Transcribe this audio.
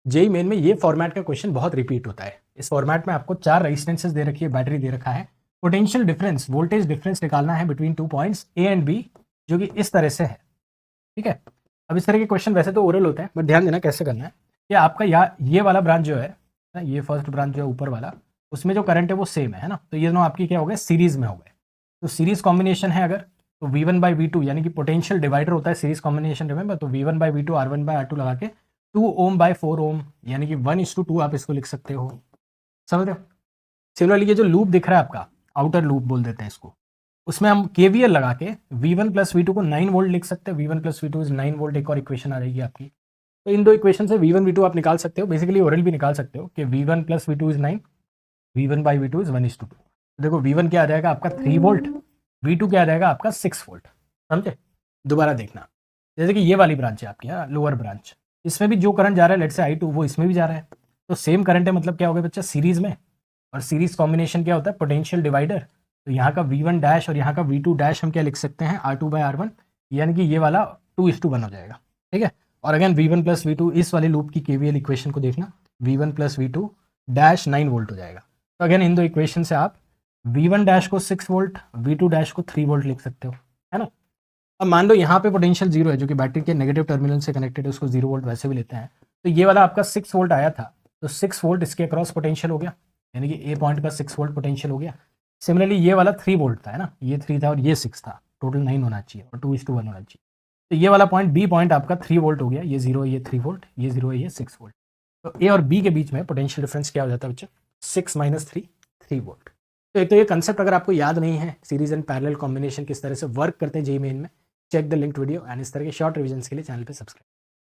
JEE Main में ये format का क्वेश्चन बहुत रिपीट होता है। इस फॉर्मेट में आपको 4 रेजिस्टेंसेस दे रखी है, बैटरी दे रखा है, पोटेंशियल डिफरेंस, वोल्टेज डिफरेंस निकालना है between 2 points A and B, जो कि इस तरह से है। ठीक है, अब इस तरह के क्वेश्चन वैसे तो ओरल होते हैं, बट ध्यान देना कैसे करना है कि आपका ये वाला ब्रांच जो है ना, ये फर्स्ट ब्रांच जो है ऊपर वाला, उसमें जो करंट है वो सेम है ना, तो ये दोनों आपकी क्या हो गए, सीरीज में हो गए। तो सीरीज कॉम्बिनेशन है अगर, तो V1/V2 यानी कि पोटेंशियल डिवाइडर होता है सीरीज कॉम्बिनेशन, रिमेंबर, तो V1/V2 R1/R2 लगा के 2 ओम बाय 4 ओम यानी कि 1:2 आप इसको लिख सकते हो। समझ रहे हो? सिमिलरली ये जो लूप दिख रहा है आपका, आउटर लूप बोल देते हैं इसको, उसमें हम KVL लगा के V1 + V2 को 9 वोल्ट लिख सकते हैं। V1 + V2 इज 9 वोल्ट, एक और इक्वेशन आ जाएगी आपकी। तो इन दो इक्वेशन से V1 V2 आप निकाल सकते हो, बेसिकली ओरल भी निकाल सकते हो कि V1 + V2 is 9, V1/V2 is 1:2। देखो V1 क्या आ जाएगा आपका 3 वोल्ट, V2 क्या आ जाएगा आपका 6 वोल्ट। समझे? दोबारा देखना, जैसे कि ये वाली ब्रांच है आपकी, लोअर ब्रांच, इसमें भी जो करंट जा रहा है लेट्स से I2, वो इसमें भी जा रहा है, तो सेम करंट है, मतलब क्या हो गया बच्चा, सीरीज में। और सीरीज कॉम्बिनेशन क्या होता है, पोटेंशियल डिवाइडर। तो यहाँ का V1 डैश और यहाँ का V2 डैश हम क्या लिख सकते हैं, R2/R1, यानी कि ये वाला 2:1 हो जाएगा। ठीक है, और अगेन V1 + V2 इस वाले लूप की KVL इक्वेशन को देखना, V1 + V2 डैश 9 वोल्ट हो जाएगा। तो अगेन इन दो इक्वेशन से आप V1 डैश को 6 वोल्ट, V2 डैश को 3 वोल्ट लिख सकते हो, है ना। अब मान लो यहाँ पे पोटेंशियल 0 है, जो कि बैटरी के नेगेटिव टर्मिनल से कनेक्टेड है, उसको 0 वोल्ट वैसे भी लेते हैं। तो ये वाला आपका 6 वोल्ट आया था, तो 6 वोल्ट इसके अक्रॉस पोटेंशियल हो गया, यानी कि ए पॉइंट का 6 वोल्ट पोटेंशियल हो गया। सिमिलरली ये वाला 3 वोल्ट था, है ना, ये 3 था और ये 6 था, टोटल 9 होना चाहिए और 2:1 होना चाहिए। तो ये वाला पॉइंट बी पॉइंट आपका 3 वोल्ट हो गया, ये 0 है, ये 3 वोल्ट, ये 0 है, ये 6 वोल्ट। तो ए और बी के बीच में पोटेंशियल डिफरेंस क्या हो जाता है बच्चा, 6 - 3, 3 वोल्ट। तो एक तो ये कंसेप्ट अगर आपको याद नहीं है, सीरीज एंड पैरेलल कॉम्बिनेशन किस तरह से वर्क करते हैं जेई मेन में, check the linked video, and इस तरह के शॉर्ट रिविजन के लिए चैनल पे सब्सक्राइब।